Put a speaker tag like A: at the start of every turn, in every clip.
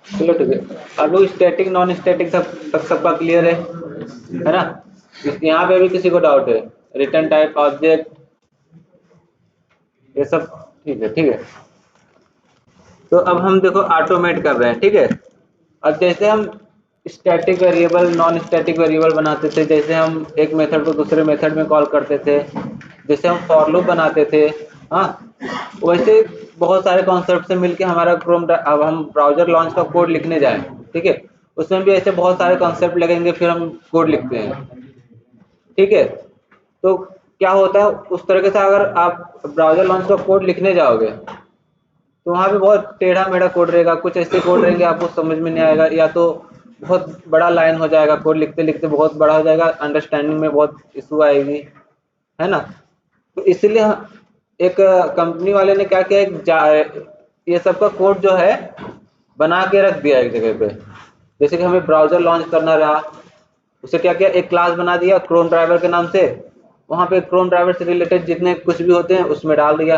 A: चलो ठीक है, आप लोग स्टैटिक नॉन स्टैटिक तक सबका क्लियर है ना? यहाँ पे भी किसी को डाउट है? रिटर्न टाइप, ऑब्जेक्ट, ये सब ठीक है? ठीक है, तो अब हम देखो ऑटोमेट कर रहे हैं, ठीक है। अब जैसे हम static variable, non static variable बनाते थे, जैसे हम एक मेथड को दूसरे मेथड में कॉल करते थे, जैसे हम फॉर लूप बनाते थे, हाँ, वैसे बहुत सारे कॉन्सेप्ट से मिलके हमारा क्रोम, अब हम ब्राउजर लॉन्च का कोड लिखने जाएं, ठीक है, उसमें भी ऐसे बहुत सारे कॉन्सेप्ट लगेंगे, फिर हम कोड लिखते हैं, ठीक है। तो क्या होता है, उस तरीके से अगर आप ब्राउजर लॉन्च का कोड लिखने जाओगे तो वहाँ पे बहुत टेढ़ा मेढ़ा कोड रहेगा, कुछ ऐसे कोड रहेंगे आपको समझ में नहीं आएगा, या तो बहुत बड़ा लाइन हो जाएगा, कोड लिखते लिखते बहुत बड़ा हो जाएगा, अंडरस्टैंडिंग में बहुत इशू आएगी, है ना। तो इसलिए एक कंपनी वाले ने क्या किया, ये सबका कोड जो है बना के रख दिया एक जगह पे। जैसे कि हमें ब्राउजर लॉन्च करना रहा, उसे क्या किया, एक क्लास बना दिया क्रोम ड्राइवर के नाम से, वहाँ पे क्रोम ड्राइवर से रिलेटेड जितने कुछ भी होते हैं उसमें डाल दिया,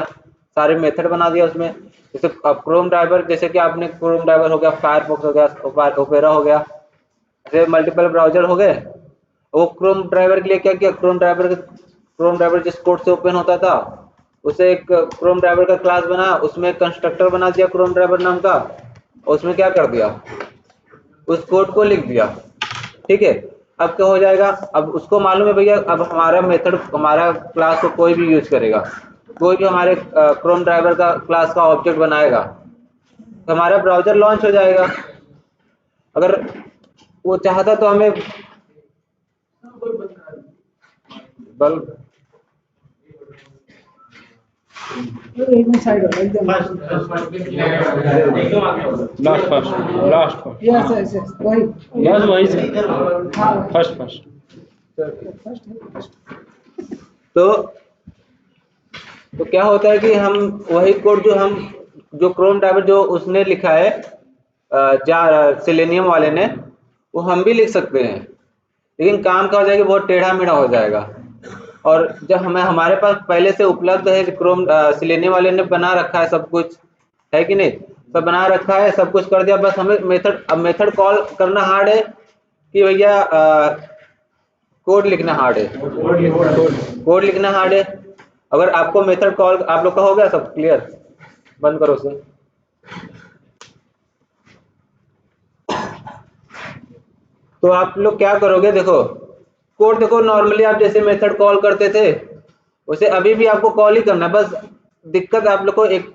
A: सारे मेथड बना दिया उसमें। जैसे अब क्रोम ड्राइवर, जैसे कि आपने क्रोम ड्राइवर हो गया, फायरफॉक्स हो गया, ओपेरा हो गया, जैसे मल्टीपल ब्राउजर हो गए, वो क्रोम ड्राइवर के लिए क्या किया, क्रोम ड्राइवर जिस कोड से ओपन होता था उसे एक क्रोम ड्राइवर का क्लास बना, उसमें कंस्ट्रक्टर बना दिया क्रोम ड्राइवर नाम का, और उसमें क्या कर दिया, उस कोड को लिख दिया, ठीक है। अब क्या हो जाएगा, अब उसको मालूम है भैया, अब हमारा मेथड, हमारा क्लास को कोई भी यूज करेगा, कोई भी हमारे क्रोम ड्राइवर का क्लास का ऑब्जेक्ट बनाएगा तो हमारा ब्राउजर लॉन्च हो जाएगा। अगर वो चाहता तो हमें बल्ब तो क्या होता है कि हम वही कोड जो क्रोम ड्राइवर जो उसने लिखा है, सेलेनियम वाले ने, वो हम भी लिख सकते हैं, लेकिन काम क्या हो जाएगा, बहुत टेढ़ा मेढ़ा हो जाएगा। और जब हमारे पास पहले से उपलब्ध है, क्रोम सेलेनियम वाले ने बना रखा है सब कुछ, है कि नहीं, सब बना रखा है, सब कुछ कर दिया, बस हमें मेथड कॉल करना हार्ड है कि भैया कोड लिखना हार्ड है? कोड लिखना हार्ड है। अगर आपको मेथड कॉल, आप लोग का हो गया सब क्लियर? बंद करो उसे। तो आप लोग क्या करोगे, देखो कोड देखो, नॉर्मली आप जैसे मेथड कॉल करते थे उसे अभी भी आपको कॉल ही करना है, बस दिक्कत आप लोग को एक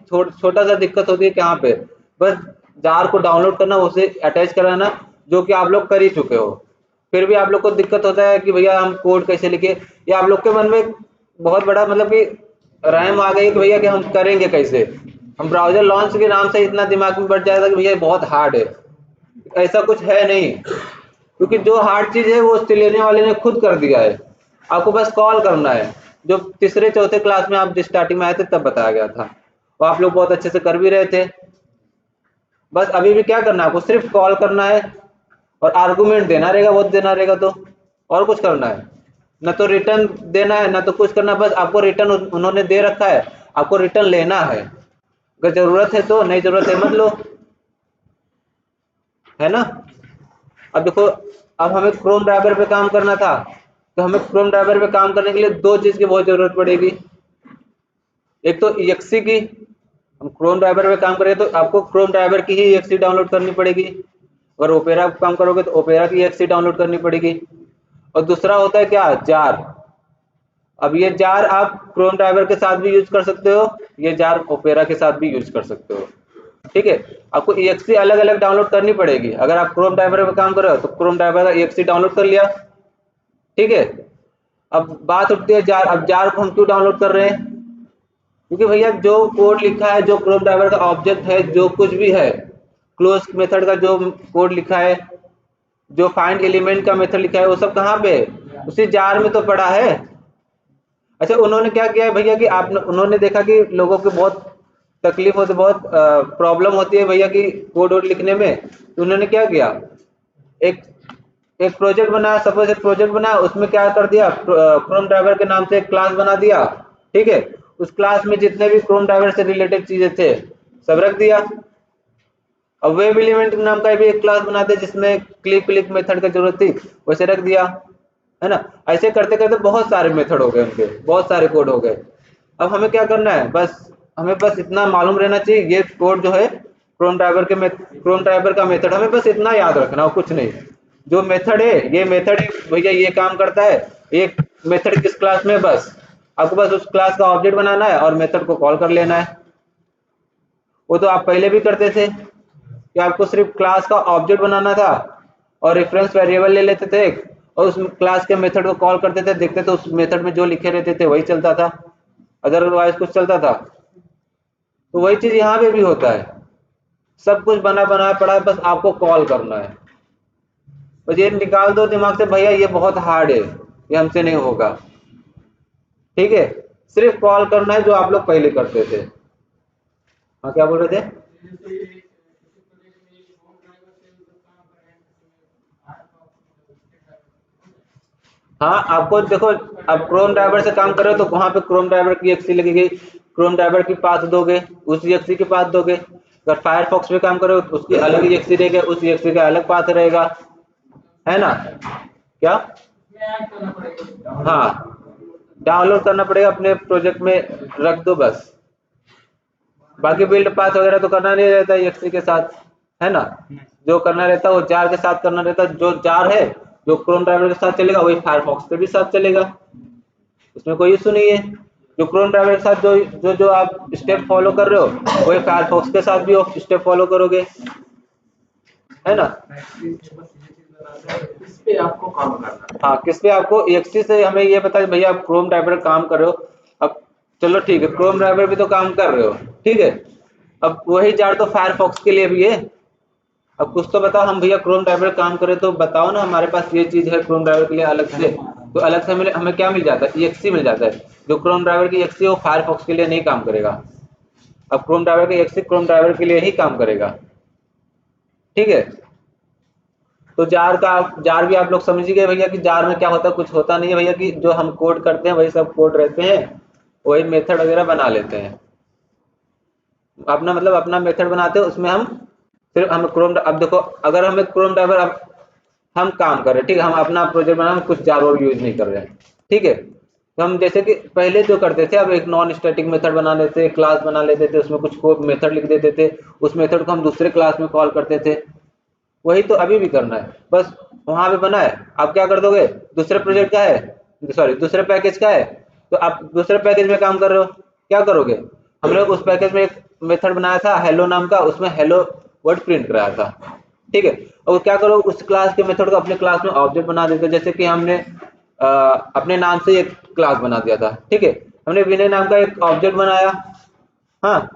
A: छोटा सा दिक्कत होती है, कहाँ पे, बस जार को डाउनलोड करना, उसे अटैच कराना, जो कि आप लोग कर ही चुके हो। फिर भी आप लोग को दिक्कत होता है कि भैया हम कोड कैसे लिखे, या आप लोग के मन में बहुत बड़ा मतलब कि रैम आ गई कि भैया कि हम करेंगे कैसे, हम ब्राउजर लॉन्च के नाम से इतना दिमाग में बढ़ जाएगा कि भैया बहुत हार्ड है। ऐसा कुछ है नहीं, क्योंकि जो हार्ड चीज है वो लेने वाले ने खुद कर दिया है, आपको बस कॉल करना है, जो तीसरे चौथे क्लास में आप स्टार्टिंग में आए थे तब बताया गया था, वो आप लोग बहुत अच्छे से कर भी रहे थे। बस अभी भी क्या करना है, आपको सिर्फ कॉल करना है और आर्गुमेंट देना रहेगा, वो देना रहेगा, तो और कुछ करना है ना, तो रिटर्न देना है ना, तो कुछ करना, बस आपको रिटर्न उन्होंने दे रखा है, आपको रिटर्न लेना है, अगर जरूरत है तो, नहीं जरूरत है मत लो, है ना। अब देखो, अब हमें क्रोम ड्राइवर पे काम करना था, तो हमें क्रोम ड्राइवर पे काम करने के लिए दो चीज की बहुत जरूरत पड़ेगी। एक तो EXE की, हम क्रोम ड्राइवर पे काम करेंगे तो आपको क्रोम ड्राइवर की ही EXE डाउनलोड करनी पड़ेगी, अगर ओपेरा पे काम करोगे तो ओपेरा की EXE डाउनलोड करनी पड़ेगी। और दूसरा होता है क्या, जार। अब ये जार आप क्रोम ड्राइवर के साथ भी यूज कर सकते हो, ये जार ओपेरा के साथ भी यूज कर सकते हो, ठीक है। आपको EXE अलग अलग डाउनलोड करनी पड़ेगी, अगर आप क्रोम ड्राइवर पे काम कर रहे हो तो क्रोम ड्राइवर का EXE डाउनलोड कर लिया, ठीक है। अब बात उठती है जार, अब जार को हम क्यों डाउनलोड कर रहे हैं, क्योंकि भैया जो कोड लिखा है, जो क्रोम ड्राइवर का ऑब्जेक्ट है, जो कुछ भी है, क्लोज मेथड का जो कोड लिखा है, जो फाइंड एलिमेंट का मेथड लिखा है, वो सब कहाँ पे है, उसी जार में तो पड़ा है। अच्छा, उन्होंने क्या किया है भैया कि उन्होंने देखा कि लोगों को बहुत तकलीफ होती, बहुत प्रॉब्लम होती है भैया कि कोड वोड लिखने में, तो उन्होंने क्या किया, एक एक प्रोजेक्ट बनाया, सपोज एक प्रोजेक्ट बनाया, उसमें क्या कर दिया, क्रोम ड्राइवर के नाम से एक क्लास बना दिया, ठीक है। उस क्लास में जितने भी क्रोम ड्राइवर से रिलेटेड चीजें थे सब रख दिया। अब वेब एलिमेंट नाम का भी एक क्लास बनाते हैं जिसमें क्लिक मेथड की जरूरत थी, वैसे रख दिया, है ना। ऐसे करते करते बहुत सारे मेथड हो गए, उनके बहुत सारे कोड हो गए। अब हमें क्या करना है, हमें बस इतना मालूम रहना चाहिए, ये कोड जो है क्रोम ड्राइवर का मेथड हमें बस इतना याद रखना हो, कुछ नहीं। जो मेथड है, ये मेथड भैया ये काम करता है, एक मेथड किस क्लास में, बस आपको बस उस क्लास का ऑब्जेक्ट बनाना है और मेथड को कॉल कर लेना है। वो तो आप पहले भी करते थे कि आपको सिर्फ क्लास का ऑब्जेक्ट बनाना था और रेफरेंस वेरिएबल ले लेते थे और उस क्लास के मेथड को कॉल करते थे, देखते थे उस मेथड में जो लिखे रहते थे वही चलता था, अदरवाइज कुछ चलता था। तो वही चीज यहाँ पे भी होता है, सब कुछ बना बनाया पड़ा है, बस आपको कॉल करना है। बस ये निकाल दो दिमाग से भैया ये बहुत हार्ड है, ये हमसे नहीं होगा, ठीक है। सिर्फ कॉल करना है जो आप लोग पहले करते थे। हाँ क्या बोल रहे थे? हाँ आपको देखो, अब क्रोम ड्राइवर से काम कर रहे हो तो वहां पे क्रोम ड्राइवर की एक्सी लगेगी, क्रोम ड्राइवर की पाथ दोगे, उस एक्सी की पाथ दोगे। अगर फायरफॉक्स पे काम कर रहे हो तो उसकी अलग ही एक्सी रहेगी, उस एक्सी का अलग पाथ रहेगा, है ना। क्या? हाँ डाउनलोड करना पड़ेगा, अपने प्रोजेक्ट में रख दो बस। बाकी बिल्ड पाथ वगैरह तो करना नहीं रहता है एक्सी के साथ, है ना। जो करना रहता है वो जार के साथ करना रहता है, जो जार है जो क्रोम ड्राइवर के साथ चलेगा वही फायरफॉक्स के भी साथ चलेगा, उसमें कोई इशू नहीं है। जो क्रोम ड्राइवर के साथ जो आप स्टेप फॉलो कर रहे हो वही फायरफॉक्स के साथ भी आप स्टेप फॉलो करोगे, है ना।
B: किस पे आपको काम करना है?
A: हाँ किस पे आपको एक्सी से हमें ये बता भैया आप क्रोम ड्राइवर काम कर रहे हो। अब चलो ठीक है, क्रोम ड्राइवर भी तो काम कर रहे हो, ठीक है। अब वही जार तो फायरफॉक्स के लिए भी है। अब कुछ तो बताओ, हम भैया क्रोम ड्राइवर काम करें तो बताओ ना, हमारे पास ये चीज है क्रोम ड्राइवर के लिए अलग से, तो अलग से हमें क्या मिल जाता है, एक्सी मिल जाता है। जो क्रोम ड्राइवर की एक्सी है वो फायरफॉक्स के लिए नहीं काम करेगा, अब क्रोम ड्राइवर की एक्सी क्रोम ड्राइवर के लिए ही काम करेगा, ठीक है। तो जार भी आप लोग समझ ही गए भैया कि जार में क्या होता है, कुछ होता नहीं है भैया, कि जो हम कोड करते हैं वही सब कोड रहते हैं, वही मेथड वगैरह बना लेते हैं अपना, मतलब अपना मेथड बनाते हैं उसमें हम सिर्फ हम क्रोम। अब देखो अगर हमें क्रोम ड्राइवर अब हम काम कर रहे हैं, ठीक है, हम अपना प्रोजेक्ट बना, हम कुछ जार और यूज नहीं कर रहे हैं, ठीक है। तो हम जैसे कि पहले जो करते थे, अब एक नॉन स्टैटिक मेथड बना लेते, क्लास बना लेते थे, उसमें कुछ कोड मेथड लिख देते थे, उस मेथड को हम दूसरे क्लास में कॉल करते थे। वही तो अभी भी करना है, बस वहां पे बना है, आप क्या कर दोगे, दूसरे प्रोजेक्ट का है, सॉरी दूसरे पैकेज का है, तो आप दूसरे पैकेज में काम कर रहे हो, क्या करोगे, हमने उस पैकेज में एक मेथड बनाया था हेलो नाम का, उसमें हेलो वर्ड प्रिंट कराया था, ठीक है। और क्या करो, उस क्लास के मेथड को अपने क्लास में ऑब्जेक्ट बना देते, जैसे कि हमने अपने नाम से एक क्लास बना दिया था, ठीक है। हमने विनय नाम का एक ऑब्जेक्ट बनाया, हाँ,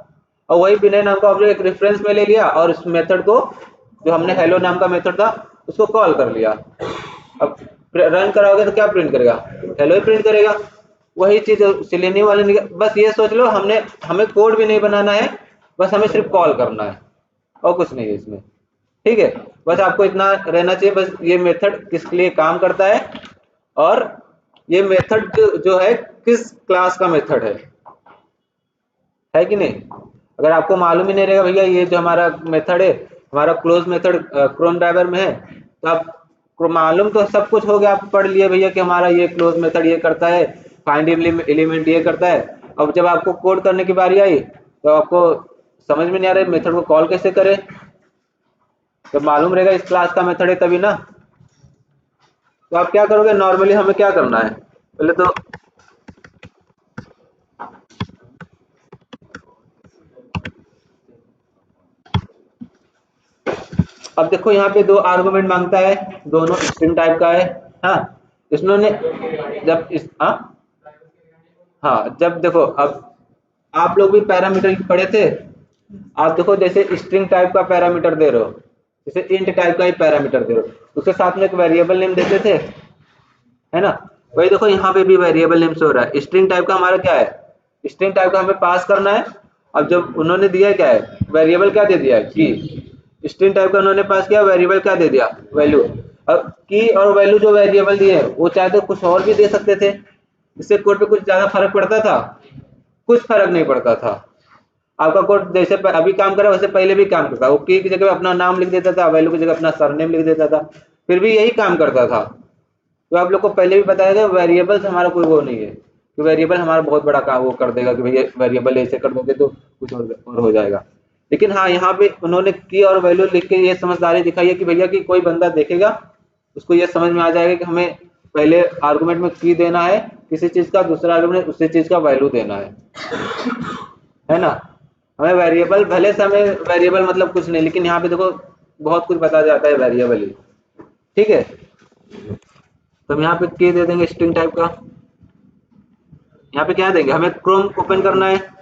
A: और वही विनय नाम का ऑब्जेक्ट एक रेफरेंस में ले लिया और उस मेथड को, जो हमने हेलो नाम का मेथड था उसको कॉल कर लिया। अब रन कराओगे तो क्या प्रिंट करेगा, हेलो ही प्रिंट करेगा। वही चीज सिलेनियम वाले ने, बस ये सोच लो हमें कोड भी नहीं बनाना है, बस हमें सिर्फ कॉल करना है और कुछ नहीं है इसमें, ठीक है। बस आपको इतना रहना चाहिए, बस ये मेथड किसके लिए काम करता है और ये मेथड जो है किस क्लास का मेथड है कि नहीं। अगर आपको मालूम ही नहीं रहेगा भैया ये जो हमारा मेथड है, हमारा क्लोज मेथड क्रोम ड्राइवर में है, तो आप मालूम तो सब कुछ हो गया, आप पढ़ लिए भैया कि हमारा ये क्लोज मेथड ये करता है, फाइंड एलिमेंट ये करता है। अब जब आपको कोड करने की बारी आई तो आपको समझ में नहीं आ रहा है मेथड को कॉल कैसे करें, तो मालूम रहेगा इस क्लास का मेथड है तभी ना। तो आप क्या करोगे, नॉर्मली हमें क्या करना है, पहले तो अब देखो यहाँ पे दो आर्गुमेंट मांगता है, दोनों स्ट्रिंग टाइप का है, हाँ। इसमें जब इस हाँ जब देखो, अब आप लोग भी पैरामीटर पढ़े थे, आप देखो जैसे स्ट्रिंग टाइप का पैरामीटर दे रहे हो, जैसे इंट टाइप का ही पैरामीटर दे रहे हो, उसके साथ में एक वेरिएबल नेम देते थे, है ना। वही देखो यहाँ पे भी वेरिएबल नेम से हो रहा है, स्ट्रिंग टाइप का हमारा क्या है, स्ट्रिंग टाइप का हमें पास करना है। अब जब उन्होंने दिया क्या है, वेरिएबल क्या दे दिया है, की। स्ट्रिंग टाइप का उन्होंने पास किया, वेरिएबल क्या दे दिया, वैल्यू। अब की और वैल्यू जो वेरिएबल दिए वो चाहे तो कुछ और भी दे सकते थे, इससे कोड पे कुछ ज्यादा फर्क पड़ता था, कुछ फर्क नहीं पड़ता था। आपका कोड जैसे अभी काम करे वैसे पहले भी काम करता, वो की जगह अपना नाम लिख देता था, वैल्यू की जगह अपना सरनेम लिख देता था, फिर भी यही काम करता था। तो आप लोग को पहले भी बताया था वेरिएबल से हमारा कोई वो नहीं है कि वेरिएबल हमारा बहुत बड़ा काम वो कर देगा कि भैया वेरिएबल ऐसे कर दोगे तो कुछ और हो जाएगा। लेकिन हाँ, यहाँ पे उन्होंने की और वैल्यू लिख के ये समझदारी दिखाई है कि भैया कि कोई बंदा देखेगा उसको ये समझ में आ जाएगा कि हमें पहले आर्गुमेंट में की देना है किसी चीज का, दूसरा आर्गुमेंट उसी चीज का वैल्यू देना है ना। हमें वेरिएबल भले से हमें वेरिएबल मतलब कुछ नहीं, लेकिन यहाँ पे देखो बहुत कुछ बताया जाता है वेरिएबल ही, ठीक है। तो हम यहाँ पे की दे देंगे स्ट्रिंग टाइप का। यहाँ पे क्या देंगे, हमें क्रोम ओपन करना है,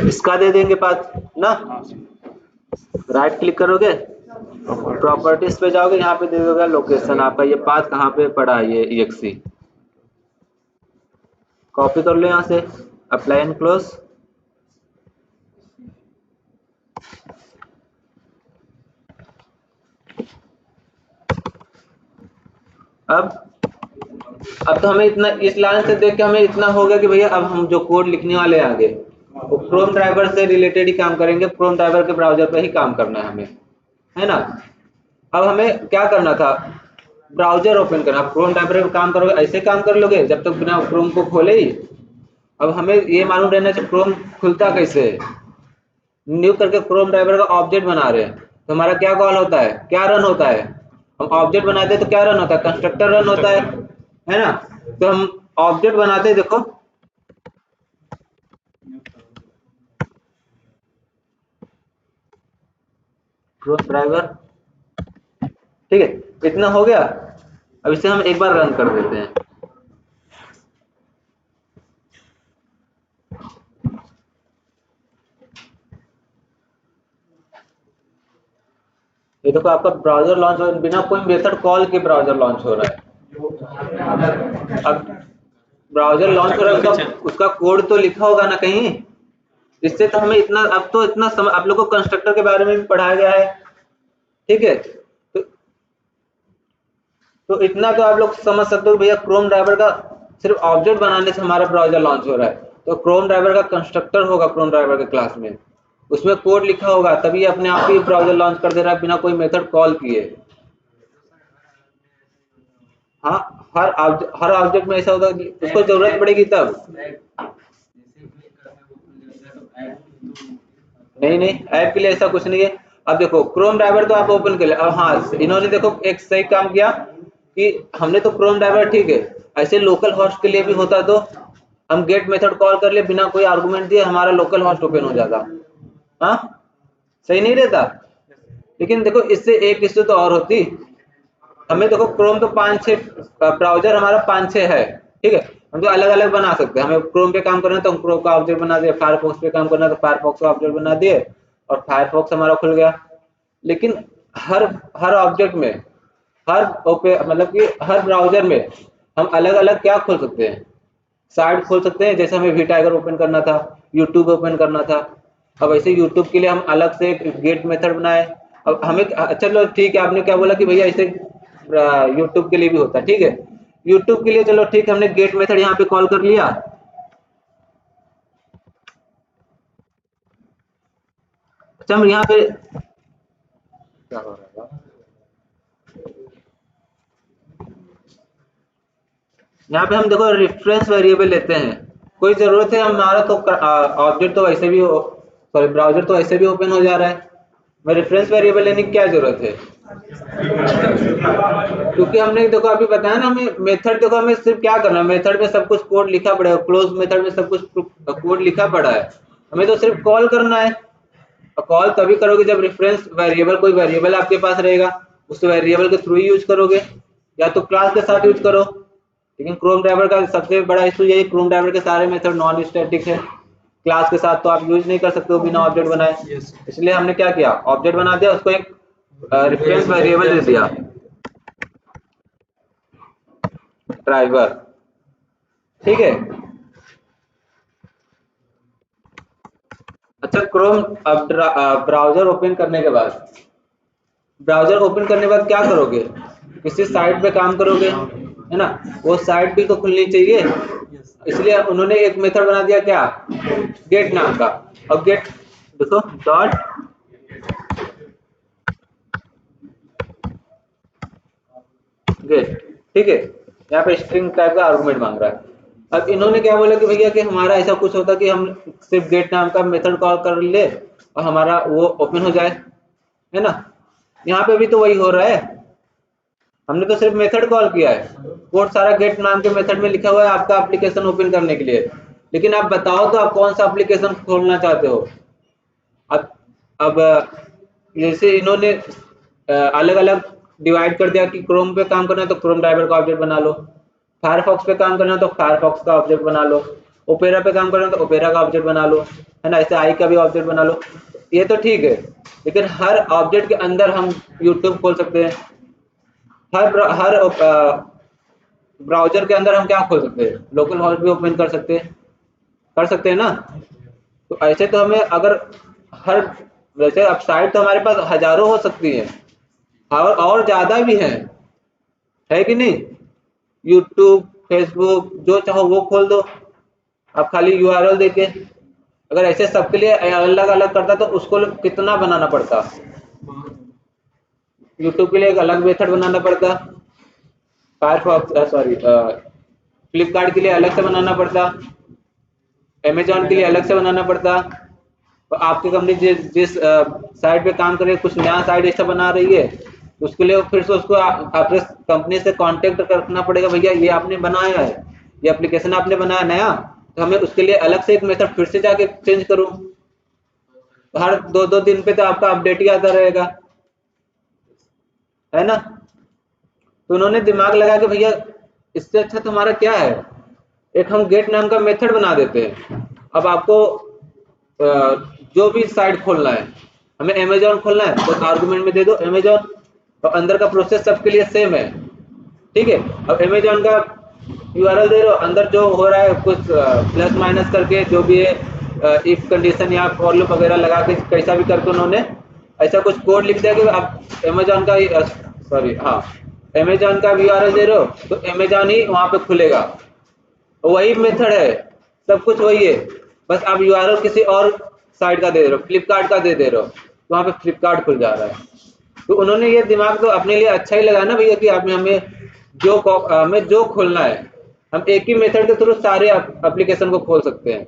A: इसका दे देंगे पाथ ना। राइट क्लिक करोगे, प्रॉपर्टीज पे जाओगे, यहाँ पे दे दोगे लोकेशन आपका, ये पाथ कहाँ पे पड़ा है, ये exe कॉपी कर लो यहाँ से, अप्लाई एंड क्लोज। अब तो हमें इतना इस लाइन से देख के हमें इतना हो गया कि भैया अब हम जो कोड लिखने वाले हैं आगे वो क्रोम ड्राइवर से रिलेटेड ही काम करेंगे, क्रोम ड्राइवर के ब्राउजर पे ही काम करना है हमें, है ना। अब हमें क्या करना था, ब्राउजर ओपन करना। क्रोम ड्राइवर पे काम करोगे ऐसे काम कर लोगे जब तक बिना क्रोम को खोले ही। अब हमें ये मालूम रहना चाहिए क्रोम खुलता कैसे है। न्यू करके क्रोम ड्राइवर का ऑब्जेक्ट बना रहे हैं तो हमारा क्या कॉल होता है, क्या रन होता है। हम ऑब्जेक्ट बनाते हैं तो क्या रन होता है, कंस्ट्रक्टर रन होता है ना। तो हम ऑब्जेक्ट बनाते हैं, देखो क्रोम ड्राइवर, ठीक है, इतना हो गया। अब इसे हम एक बार रन कर देते हैं। ये देखो आपका ब्राउजर लॉन्च हो, बिना कोई मेथड कॉल के ब्राउजर लॉन्च हो रहा है। अब ब्राउजर लॉन्च हो रहा है उसका कोड तो लिखा होगा ना कहीं। इससे तो हमें इतना अब तो इतना आप लोगों को कंस्ट्रक्टर के बारे में भी पढ़ाया गया है, ठीक है। तो इतना तो आप लोग समझ सकते हो भैया क्रोम ड्राइवर का सिर्फ ऑब्जेक्ट बनाने से हमारा ब्राउजर लॉन्च हो रहा है। तो क्रोम ड्राइवर का कंस्ट्रक्टर होगा क्रोम ड्राइवर के क्लास में, उसमें कोड लिखा होगा, तभी अपने आप ही ब्राउजर लॉन्च कर दे रहा है बिना कोई मेथड कॉल किए। हाँ, हर ऑब्जेक्ट में ऐसा होगा, उसको जरूरत पड़ेगी तब। नहीं, ऐप के लिए ऐसा कुछ नहीं है। अब देखो क्रोम ड्राइवर तो आप ओपन कर ले। अब हाँ, इन्होंने देखो एक सही काम किया कि हमने तो क्रोम ड्राइवर ठीक है, ऐसे लोकल होस्ट के लिए भी होता तो हम गेट मेथड कॉल कर ले बिना कोई आर्गुमेंट दिए हमारा लोकल होस्ट ओपन हो जाता। हाँ, सही नहीं रहता। लेकिन देखो इससे एक इश्यू तो और होती, हमें देखो क्रोम तो 5-6 ब्राउजर हमारा 5-6 है, ठीक है। हम तो अलग अलग बना सकते हैं। हमें क्रोम पे काम करना है तो हम क्रोम का ऑब्जेक्ट बना दिए, फायरफॉक्स पे काम करना है तो फायरफॉक्स का ऑब्जेक्ट बना दिए और फायरफॉक्स हमारा खुल गया। लेकिन हर हर ऑब्जेक्ट में, हर मतलब कि हर ब्राउजर में हम अलग अलग क्या खोल सकते हैं, साइट खोल सकते हैं। जैसे हमें वी टाइगर ओपन करना था, यूट्यूब ओपन करना था, अब ऐसे यूट्यूब के लिए हम अलग से एक गेट मेथड बनाए। अब हमें चलो ठीक है, आपने क्या बोला कि भैया ऐसे यूट्यूब के लिए भी होता है, ठीक है। यूट्यूब के लिए चलो ठीक है, हमने गेट मेथड यहाँ पे कॉल कर लिया। अच्छा हम यहाँ पे क्या हो रहा है, यहाँ पे हम देखो रेफरेंस वेरिएबल लेते हैं, कोई जरूरत है हमारा तो ऑब्जेक्ट तो वैसे भी सॉरी ब्राउजर तो ऐसे भी ओपन हो जा रहा है, मैं रेफरेंस वेरिएबल लेने की क्या जरूरत है। क्योंकि हमने देखो अभी बताया ना, हमें मेथड देखो हमें सिर्फ क्या करना है, मेथड में सब कुछ कोड लिखा पड़ा है, क्लोज मेथड में सब कुछ कोड लिखा पड़ा है, हमें तो सिर्फ कॉल करना है। और कॉल तभी करोगे जब रेफरेंस वेरिएबल कोई वेरिएबल आपके पास रहेगा, उस वेरिएबल के थ्रू ही यूज करोगे, या तो क्लास के साथ यूज करो। लेकिन क्रोम ड्राइवर का सबसे बड़ा इशू यही, क्रोम ड्राइवर के सारे मेथड नॉन स्टैटिक है, क्लास के साथ तो आप यूज नहीं कर सकते हो बिना ऑब्जेक्ट बनाए। इसलिए हमने क्या किया, ऑब्जेक्ट बना दिया, उसको एक रेफरेंस वेरिएबल दे दिया ड्राइवर, ठीक है। जैसे क्रोम अब ब्राउजर ओपन करने के बाद क्या करोगे, किसी साइट पे काम करोगे, है ना, वो साइट भी तो खुलनी चाहिए, इसलिए उन्होंने एक मेथड बना दिया क्या, गेट नाम का। और गेट देखो डॉट गेट, ठीक है, यहाँ पे स्ट्रिंग टाइप का आर्गुमेंट मांग रहा है। अब इन्होंने क्या बोला कि भैया कि हमारा ऐसा कुछ होता कि हम सिर्फ गेट नाम का मेथड कॉल कर ले और हमारा वो ओपन हो जाए, है ना। यहाँ पे भी तो वही हो रहा है, हमने तो सिर्फ मेथड कॉल किया है, कोड सारा गेट नाम के मेथड में लिखा हुआ है आपका एप्लीकेशन ओपन करने के लिए, लेकिन आप बताओ तो आप कौन सा एप्लीकेशन खोलना चाहते हो। अब जैसे इन्होंने अलग अलग डिवाइड कर दिया कि क्रोम पे काम करना है तो क्रोम ड्राइवर का ऑब्जेक्ट बना लो, फायरफॉक्स पे काम करना है तो फायरफॉक्स का ऑब्जेक्ट बना लो, ओपेरा पे काम करना है तो ओपेरा का ऑब्जेक्ट बना लो, है ना, ऐसे आई का भी ऑब्जेक्ट बना लो। ये तो ठीक है, लेकिन हर ऑब्जेक्ट के अंदर हम यूट्यूब खोल सकते हैं, हर ब्राउजर के अंदर हम क्या खोल सकते हैं, लोकल हॉस्ट भी ओपन कर सकते हैं ना। तो ऐसे तो हमें अगर हर, वैसे अब साइट तो हमारे पास हजारों हो सकती है और ज्यादा भी है कि नहीं, यूट्यूब फेसबुक जो चाहो वो खोल दो आप खाली यूआरएल देके। अगर ऐसे सबके लिए अलग अलग करता तो उसको कितना बनाना पड़ता, यूट्यूब के लिए एक अलग मेथड बनाना पड़ता, फायरफॉक्स सॉरी फ्लिपकार्ट के लिए अलग से बनाना पड़ता, अमेजोन के लिए अलग से बनाना पड़ता। तो आपकी कंपनी जिस साइट पे काम कर रही है, कुछ नया साइट ऐसा बना रही है, उसके लिए फिर से उसको अपने कंपनी से कांटेक्ट करना पड़ेगा, भैया ये आपने बनाया है, ये एप्लीकेशन आपने बनाया नया, तो हमें उसके लिए अलग से एक मेथड फिर से जाके चेंज करूं। तो हर 2-2 दिन पे तो आपका अपडेट ही आता रहेगा, है ना। तो उन्होंने दिमाग लगा कि भैया इससे अच्छा तो हमारा क्या है, एक हम गेट नाम का मेथड बना देते हैं। अब आपको जो भी साइट खोलना है, हमें अमेजोन खोलना है तो आर्गुमेंट में दे दो अमेजोन, और अंदर का प्रोसेस सबके लिए सेम है, ठीक है। अब अमेजोन का यूआरएल दे रहे हो, अंदर जो हो रहा है कुछ प्लस माइनस करके जो भी है इफ कंडीशन या फॉर लूप वगैरह लगा के कैसा भी करके उन्होंने ऐसा कुछ कोड लिख दिया कि आप अमेजोन का सॉरी हाँ अमेजोन का यूआरएल दे रहे हो तो अमेजोन ही वहां पे खुलेगा, वही मेथड है, सब कुछ वही है, बस आप यूआरएल किसी और साइट का दे रहे हो, फ्लिपकार्ट का दे रहे हो, तो वहां पे फ्लिपकार्ट खुल जा रहा है। तो उन्होंने ये दिमाग तो अपने लिए अच्छा ही लगा ना भैया कि आप हमें जो खोलना है हम एक ही मेथड के थ्रू सारे एप्लीकेशन को खोल सकते हैं,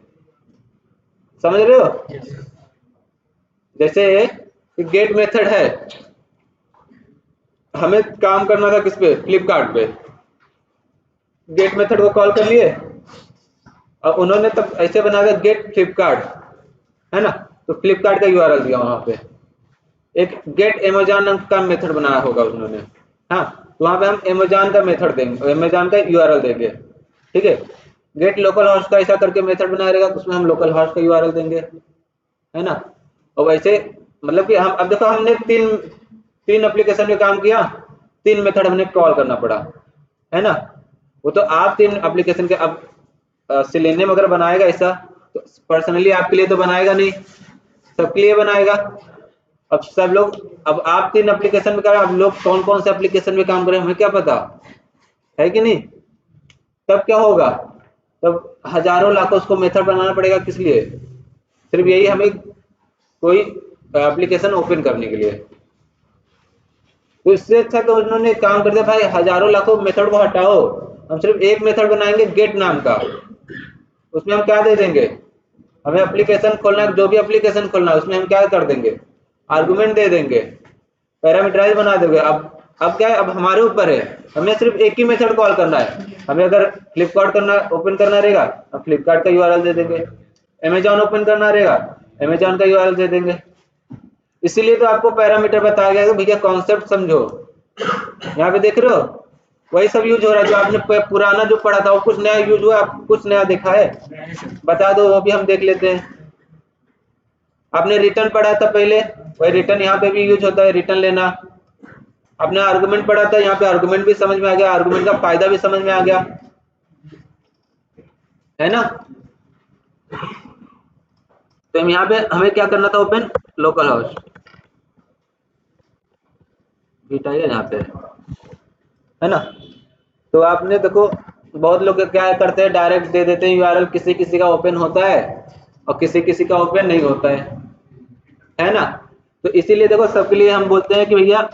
A: समझ रहे हो। जैसे गेट मेथड है, हमें काम करना था किस पे, फ्लिपकार्ट पे, गेट मेथड को कॉल कर लिए और उन्होंने तब ऐसे बना दिया गेट फ्लिपकार्ट, है ना, तो फ्लिपकार्ट का यूआरएल दिया वहां पे, एक गेट अमेजोन का मेथड बनाया होगा उन्होंने, हाँ, तो वहां पे हम अमेजोन का मेथड देंगे, अमेजोन का यूआरएल देंगे, ठीक है। गेट लोकल हॉस्ट का ऐसा करके मेथड बनाया रहेगा, उसमें हम लोकल हॉस्ट का यूआरएल देंगे, है ना। और वैसे मतलब कि हम अब देखो हमने तीन एप्लीकेशन में काम किया, 3 मेथड हमने कॉल करना पड़ा, है ना। वो तो आप 3 एप्लीकेशन के अब सिलेनियम अगर बनाएगा ऐसा तो पर्सनली आपके लिए तो बनाएगा नहीं, सबके लिए बनाएगा। अब सब लोग, अब आप 3 एप्लीकेशन में कर, अब लोग कौन कौन से एप्लीकेशन में काम करें हमें क्या पता है कि नहीं। तब क्या होगा, तब हजारों लाखों उसको मेथड बनाना पड़ेगा, किस लिए, सिर्फ यही हमें कोई एप्लीकेशन ओपन करने के लिए। तो इससे अच्छा तो उन्होंने काम कर दिया भाई हजारों लाखों मेथड को हटाओ, हम सिर्फ एक मेथड बनाएंगे गेट नाम का, उसमें हम क्या दे देंगे, हमें एप्लीकेशन खोलना है, जो भी एप्लीकेशन खोलना है उसमें हम क्या कर देंगे, आर्गुमेंट दे देंगे, पैरामीटराइज बना दोगे। अब क्या है, अब हमारे ऊपर है, हमें सिर्फ एक ही मेथड कॉल करना है, हमें अगर फ्लिपकार्ट करना ओपन करना रहेगा हम फ्लिपकार्ट का यूआरएल दे देंगे, अमेजोन ओपन करना रहेगा अमेजोन का यूआरएल दे देंगे। इसीलिए तो आपको पैरामीटर बताया गया है, भैया कॉन्सेप्ट समझो। यहाँ पे देख रहे हो वही सब यूज हो रहा है जो आपने पुराना जो पढ़ा था वो कुछ नया यूज हुआ, कुछ नया देखा है, बता दो वो भी हम देख लेते हैं। आपने रिटर्न पढ़ा था पहले, वही रिटर्न यहाँ पे भी यूज होता है, रिटर्न लेना। आपने आर्गुमेंट पढ़ा था, यहाँ पे आर्गुमेंट भी समझ में आ गया, आर्गुमेंट का फायदा भी समझ में आ गया, है ना। तो हम यहाँ पे हमें क्या करना था, ओपन लोकल होस्ट बीटा यहाँ पे है ना। तो आपने देखो बहुत लोग क्या करते हैं, डायरेक्ट दे देते हैं यूआरएल, किसी किसी का ओपन होता है और किसी किसी का ओपन नहीं होता है ना। तो इसीलिए देखो सबके लिए हम बोलते हैं कि भैया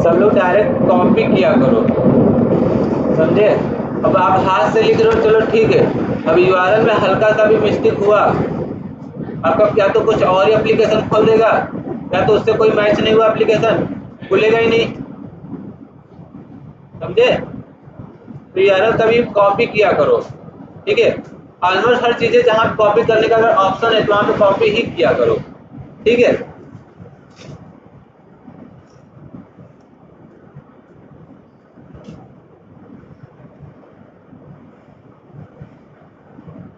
A: सब लोग डायरेक्ट कॉपी किया करो, समझे। अब आप हाथ से लिख रहे हो चलो ठीक है, अब यूआरएल में हल्का सा भी मिस्टेक हुआ, आपका क्या तो कुछ और ही एप्लीकेशन खोल देगा, या तो उससे कोई मैच नहीं हुआ एप्लीकेशन, खुलेगा ही नहीं, समझे। तो यूआरएल कभी कॉपी किया करो, ठीक है। ऑलमोस्ट हर चीजें जहाँ कॉपी करने का अगर ऑप्शन है तो वहाँ पे कॉपी ही किया करो, ठीक है।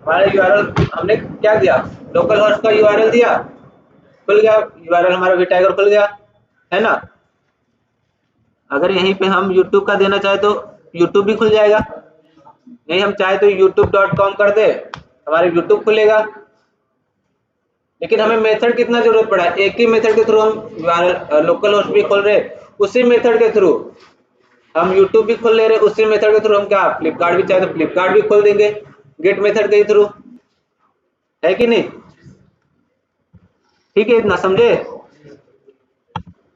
A: हमारा यूआरएल हमने क्या दिया, लोकल होस्ट का यूआरएल दिया, खुल गया यूआरएल, हमारा वीटाइगर खुल गया, है ना। अगर यहीं पे हम YouTube का देना चाहे तो YouTube भी खुल जाएगा, नहीं हम चाहे तो youtube.com कर दे, हमारे YouTube खुलेगा। लेकिन हमें मेथड कितना जरूरत पड़ा है, एक ही मेथड के थ्रू हम लोकल होस्ट भी खोल रहे, उसी मेथड के थ्रू हम YouTube भी खोल ले रहे, उसी मेथड के थ्रू हम क्या फ्लिपकार्ट भी चाहे तो फ्लिपकार्ट भी खोल देंगे, गेट मेथड के थ्रू, है कि नहीं। ठीक है, इतना समझे।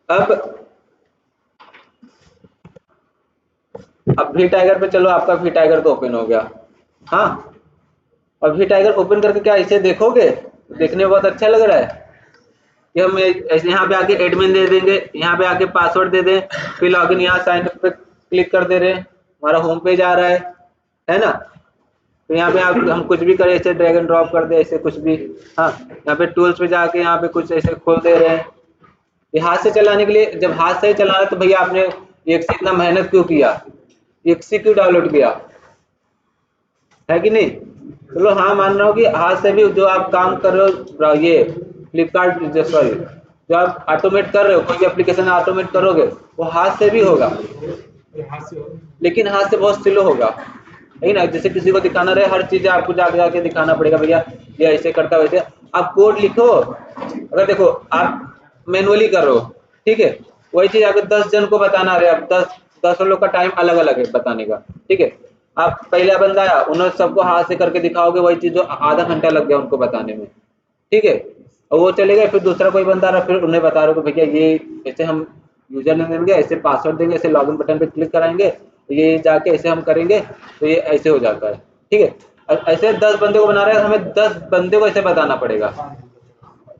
A: अब वी टाइगर पे चलो, आपका वी टाइगर तो ओपन हो गया। हाँ, अब वी टाइगर ओपन करके क्या इसे देखोगे, देखने में बहुत अच्छा लग रहा है कि हम ऐसे यहाँ पे आके एडमिन दे देंगे, यहाँ पे आके पासवर्ड दे दें, फिर लॉगिन यहाँ साइन अप पे क्लिक कर दे रहे हैं, हमारा होम पेज आ रहा है ना। तो यहाँ पे आप हम कुछ भी करें, ऐसे ड्रैग एंड ड्रॉप कर दे, ऐसे कुछ भी। हाँ, यहाँ पे टूल्स पे जाके यहाँ पे कुछ ऐसे खोल दे रहे हैं। ये हाथ से चलाने के लिए, जब हाथ से चलाना तो भैया आपने एक से इतना मेहनत क्यों किया, एक से क्यों डाउनलोड किया, है कि नहीं। चलो हाँ, मान रहा हूँ कि हाथ से भी जो आप काम कर रहे हो, ये फ्लिपकार्ट सॉरी जो आप ऑटोमेट कर रहे हो, कोई भी एप्लीकेशन ऑटोमेट करोगे वो हाथ से भी होगा, लेकिन हाथ से बहुत स्लो होगा, है ना। जैसे किसी को दिखाना रहे, हर चीज आपको जाके जाके दिखाना पड़ेगा, भैया ये ऐसे करता वैसे। आप कोड लिखो, अगर देखो आप मैनुअली कर रहे हो, ठीक है, वही चीज अगर 10 जन को बताना रहे, अब 10 लोग का टाइम अलग अलग है बताने का, ठीक है। आप पहला बंदा आया, उन्होंने सबको हाथ से करके दिखाओगे, वही चीज जो आधा घंटा लग गया उनको बताने में, ठीक है। और वो चले गए, फिर दूसरा कोई बंदा रहा, फिर उन्हें बता रहे हो कि भैया ये ऐसे हम यूजर नेम देंगे, ऐसे पासवर्ड देंगे, ऐसे लॉगिन बटन पे क्लिक कराएंगे, तो ये जाके ऐसे हम करेंगे, तो ये ऐसे हो जाता है, ठीक है। ऐसे 10 बंदे को बना रहे हैं, हमें 10 बंदे को ऐसे बताना पड़ेगा,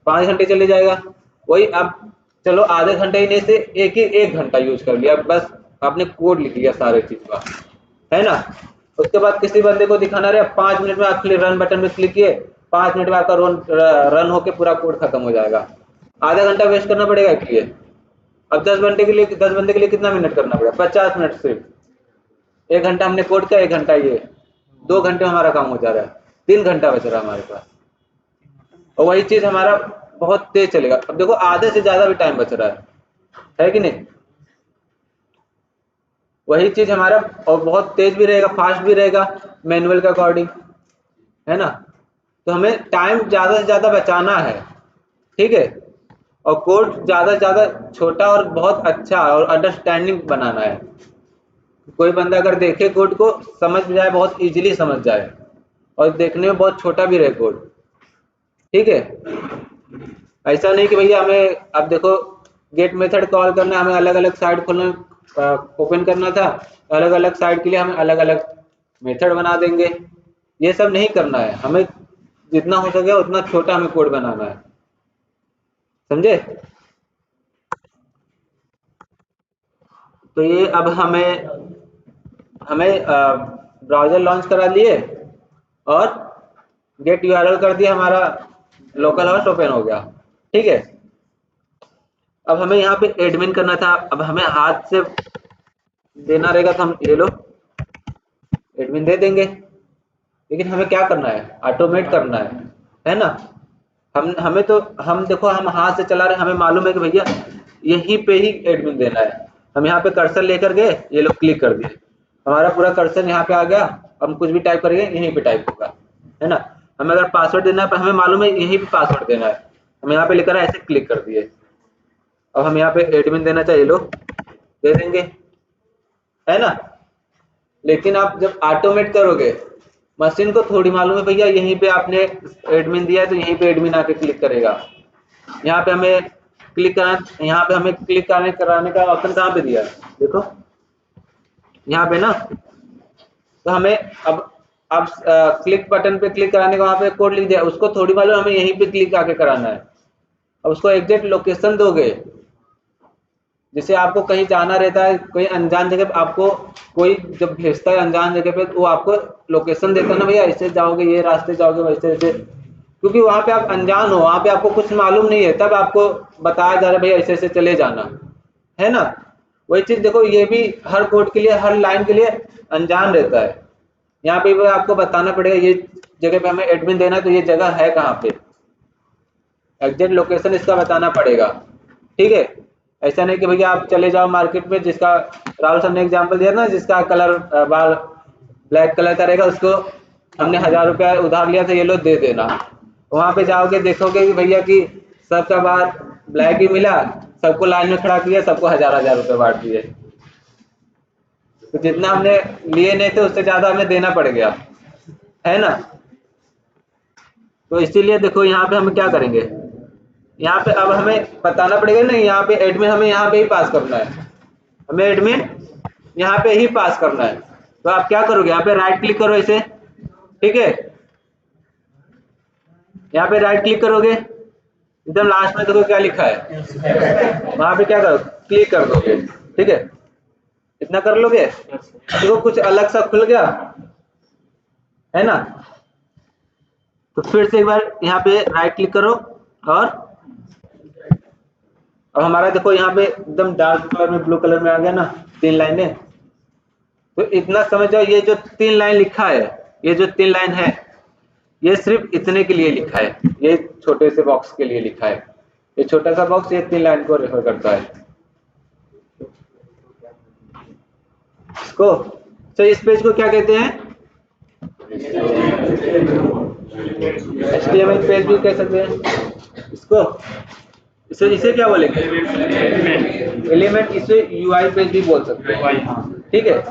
A: 5 घंटे चले जाएगा। वही अब चलो आधे घंटे ही नहीं से एक घंटा यूज कर लिया, बस आपने कोड लिख लिया सारे चीज का, है ना। उसके बाद किसी बंदे को दिखाना रहे, 5 मिनट में आप रन बटन पे क्लिक किए, 5 मिनट में आपका रन होके पूरा कोड खत्म हो जाएगा। आधा घंटा वेस्ट करना पड़ेगा इसके लिए। अब 10 बंदे के लिए कितना मिनट करना पड़ेगा, 50 मिनट सिर्फ। 1 घंटा हमने कोड किया, 1 घंटा ये, 2 घंटे में हमारा काम हो जा रहा है, 3 घंटा बच रहा है हमारे पास। और वही चीज हमारा बहुत तेज चलेगा। अब देखो आधे से ज्यादा भी टाइम बच रहा है कि नहीं। वही चीज हमारा और बहुत तेज भी रहेगा, फास्ट भी रहेगा, मैनुअल के अकॉर्डिंग, है ना। तो हमें टाइम ज्यादा से ज्यादा बचाना है, ठीक है। और कोड ज्यादा से ज्यादा छोटा और बहुत अच्छा और अंडरस्टैंडिंग बनाना है। कोई बंदा अगर देखे कोड को, समझ जाए, बहुत इजीली समझ जाए, और देखने में बहुत छोटा भी रहे कोड, ठीक है। ऐसा नहीं कि भैया हमें अब देखो गेट मेथड कॉल करना, हमें अलग अलग साइट खोलना ओपन करना था, अलग अलग साइट के लिए हमें अलग अलग मेथड बना देंगे, ये सब नहीं करना है। हमें जितना हो सके उतना छोटा हमें कोड बनाना है, समझे। तो ये अब हमें हमें ब्राउजर लॉन्च करा लिए और गेट यूआरएल कर दिया, हमारा लोकल होस्ट ओपन हो गया, ठीक है। अब हमें यहाँ पे एडमिन करना था, अब हमें हाथ से देना रहेगा, तो हम ये लो एडमिन दे देंगे, लेकिन हमें क्या करना है, ऑटोमेट करना है ना। हम देखो हम हाथ से चला रहे हैं, हमें मालूम है कि भैया यहीं पे ही एडमिन देना है। हम यहाँ पे कर्सर लेकर गए, ये लोग क्लिक कर दिए, हमारा पूरा कर्सर यहाँ पे आ गया। हम कुछ भी टाइप करेंगे यहीं पे टाइप होगा, है ना। हमें अगर पासवर्ड देना है, हमें मालूम है यहीं पे पासवर्ड देना है, हम यहाँ पे लिखा है ऐसे क्लिक कर दिए। अब हम यहाँ पे एडमिन देना चाहिए, लोग दे देंगे, है ना। लेकिन आप जब ऑटोमेट करोगे, मशीन को थोड़ी मालूम है भैया यहीं पे आपने एडमिन दिया है तो यहीं पे एडमिन आके क्लिक करेगा। यहाँ पे हमें क्लिक करना, यहाँ पे हमें क्लिक कराने का ऑप्शन कहाँ पे दिया है, देखो यहाँ पे ना। तो हमें अब क्लिक बटन पे क्लिक कराने का वहाँ पे कोड लिख दिया, उसको थोड़ी मालूम हमें यहीं पे क्लिक आके कराना है। अब उसको एग्जैक्ट लोकेशन दोगे, जैसे आपको कहीं जाना रहता है, कोई अनजान जगह पे आपको कोई जब भेजता है अनजान जगह पे, वो आपको लोकेशन देता है ना, भैया ऐसे जाओगे, ये रास्ते जाओगे, वैसे ऐसे, क्योंकि वहाँ पे आप अनजान हो, वहाँ पे आपको कुछ मालूम नहीं है, तब आपको बताया जा रहा है भैया ऐसे ऐसे चले जाना, है ना। वही चीज देखो, ये भी हर कोड के लिए, हर लाइन के लिए अनजान रहता है। यहाँ पे भी आपको बताना पड़ेगा ये जगह पे हमें एडमिन देना है, तो ये जगह है कहाँ पे, एग्जैक्ट लोकेशन इसका बताना पड़ेगा, ठीक है। ऐसा नहीं कि भैया आप चले जाओ मार्केट में, जिसका राहुल सर ने एग्जांपल दिया ना, जिसका कलर बाल ब्लैक कलर का रहेगा, उसको हमने 1000 रुपया उधार लिया था, ये लो दे देना। वहां पे जाओगे देखोगे कि भैया कि सबका बाल ब्लैक ही मिला, सबको लाइन में खड़ा किया, सबको 1000 रुपये बांट दिए। तो जितना हमने लिए नहीं थे उससे ज्यादा हमें देना पड़ गया, है ना। तो इसीलिए देखो यहाँ पे हम क्या करेंगे, यहाँ पे अब हमें बताना पड़ेगा ना, यहाँ पे एडमिन हमें यहाँ पे ही पास करना है, हमें एडमिन यहाँ पे ही पास करना है। तो आप क्या करोगे, यहाँ पे राइट क्लिक करो इसे, ठीक है। यहाँ पे राइट क्लिक करोगे, एकदम लास्ट में देखो क्या लिखा है, वहां पे क्या करो, क्लिक कर दोगे, ठीक है। इतना कर लोगे, देखो कुछ अलग सा खुल गया, है ना। तो फिर से एक बार यहाँ पे राइट क्लिक करो, और अब हमारा देखो यहाँ पे एकदम डार्क कलर में, ब्लू कलर में आ गया ना 3 लाइनें। तो इतना समझ जाओ, ये जो 3 लाइन लिखा है, ये जो 3 लाइन है, ये सिर्फ इतने के लिए लिखा है, ये छोटे से बॉक्स के लिए लिखा है। ये छोटा सा बॉक्स ये 3 लाइन को रेफर करता है इसको। तो इस पेज को क्या कहते हैं, HTML पेज भी कह सकते हैं इसको। इसे क्या बोलेंगे, एलिमेंट। इसे UI पेज भी बोल सकते हैं, ठीक है।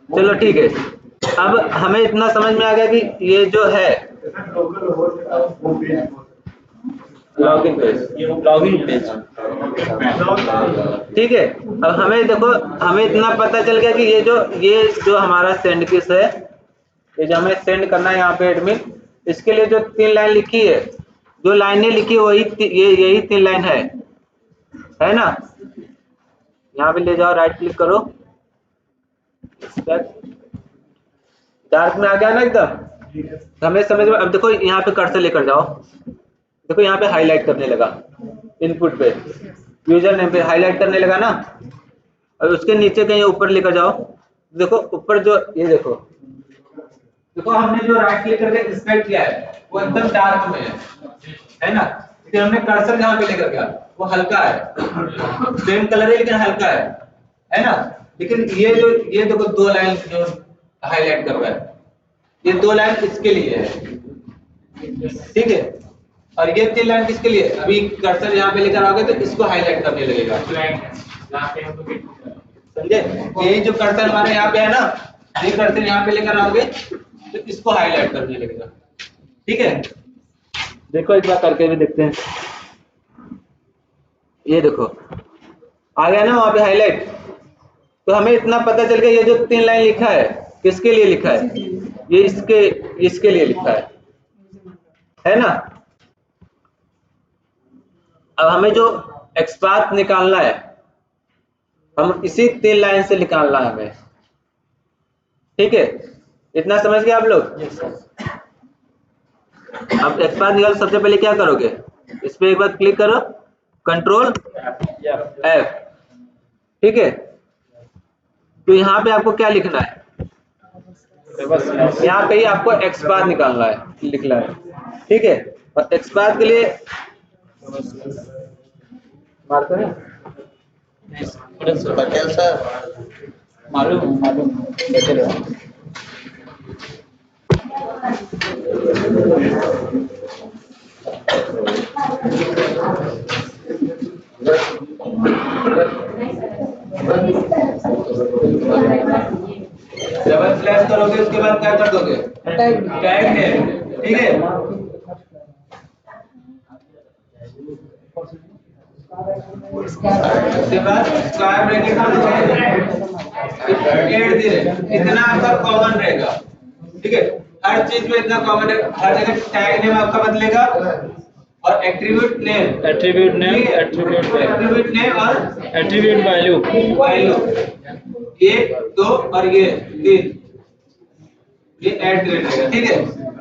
A: चलो ठीक है, अब हमें इतना समझ में आ गया कि ये जो है लॉगिन पेज, ठीक है। अब हमें देखो, हमें इतना पता चल गया कि ये जो हमारा सेंड किस है, ये जो हमें सेंड करना है यहाँ पे एडमिन, इसके लिए जो 3 लाइन लिखी है, जो लाइनें लिखी वही यही 3 लाइन है ना। यहाँ पे ले जाओ, राइट क्लिक करो, डार्क में आ गया ना एकदम, हमें समझ में। अब देखो यहाँ पे कर्सर लेकर जाओ, देखो यहाँ पे हाईलाइट करने लगा, इनपुट पे यूजर नेम पे हाईलाइट करने लगा ना। और उसके नीचे कहीं ऊपर लेकर जाओ, देखो ऊपर जो ये देखो हमने जो राइट क्लिक करके इंस्पेक्ट किया है वो एकदम डार्क में है ना। लेकिन हमने कर्सर जहाँ पे लेकर गया वो हल्का है, सेम कलर है लेकिन हल्का है ना। लेकिन ये देखो 2 लाइन जो हाईलाइट कर रहा है, ये 2 लाइन इसके लिए है, ठीक है। और ये 3 लाइन किसके लिए, अभी कर्सर यहाँ पे लेकर आओगे तो इसको हाईलाइट करने लगेगा, समझे। यही जो कर्सर हमारे यहाँ पे है ना, ये कर्सर यहाँ पे लेकर आओगे तो इसको हाईलाइट करने लगेगा, ठीक है। देखो एक बार करके भी देखते हैं, ये देखो आ गया ना वहां पे हाईलाइट। तो हमें इतना पता चल गया ये जो 3 लाइन लिखा है किसके लिए लिखा है, ये इसके लिए लिखा है ना। अब हमें जो एक्सपाथ निकालना है, हम इसी 3 लाइन से निकालना है हमें, ठीक है। इतना समझ गए आप लोग। अब एक्सपाथ निकाल, सबसे पहले क्या करोगे, इस पे एक बार क्लिक करो, कंट्रोल F, ठीक है। तो यहाँ पे आपको क्या लिखना है, यहाँ पे ही आपको एक्स बार निकालना है, लिखना है, ठीक है। और एक्स बार के लिए मार्कर है
C: पटेल सर,
A: मालूम बैठे रहो। डबल स्लैश करोगे, उसके बाद क्या कर दोगे, टैग नेम, ठीक है। उसके बाद स्क्वायर ब्रैकेट में इतना आपका कॉमन रहेगा, ठीक है। हर चीज में इतना कॉमन है, हर जगह टैग नेम आपका बदलेगा और एट्रीब्यूट नेम और
D: एट्रीब्यूट वैल्यू
A: वैल्यू, ये 2 और ये 3, ये ऐड रहेगा, ठीक है।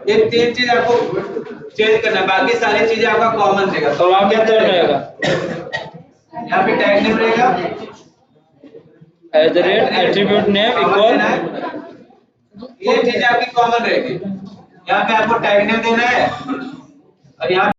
A: ये 3 चीज आपको चेंज करना है, बाकी सारी चीजें आपका कॉमन रहेगा।
D: तो वहाँ क्या रहेगा,
A: यहाँ पे टैग नेम रहेगा
D: एट्रीब्यूट नेम इक्वल,
A: ये चीज आपकी कॉमन रहेगी। यहाँ पे आपको टैग नेम देना है और यहाँ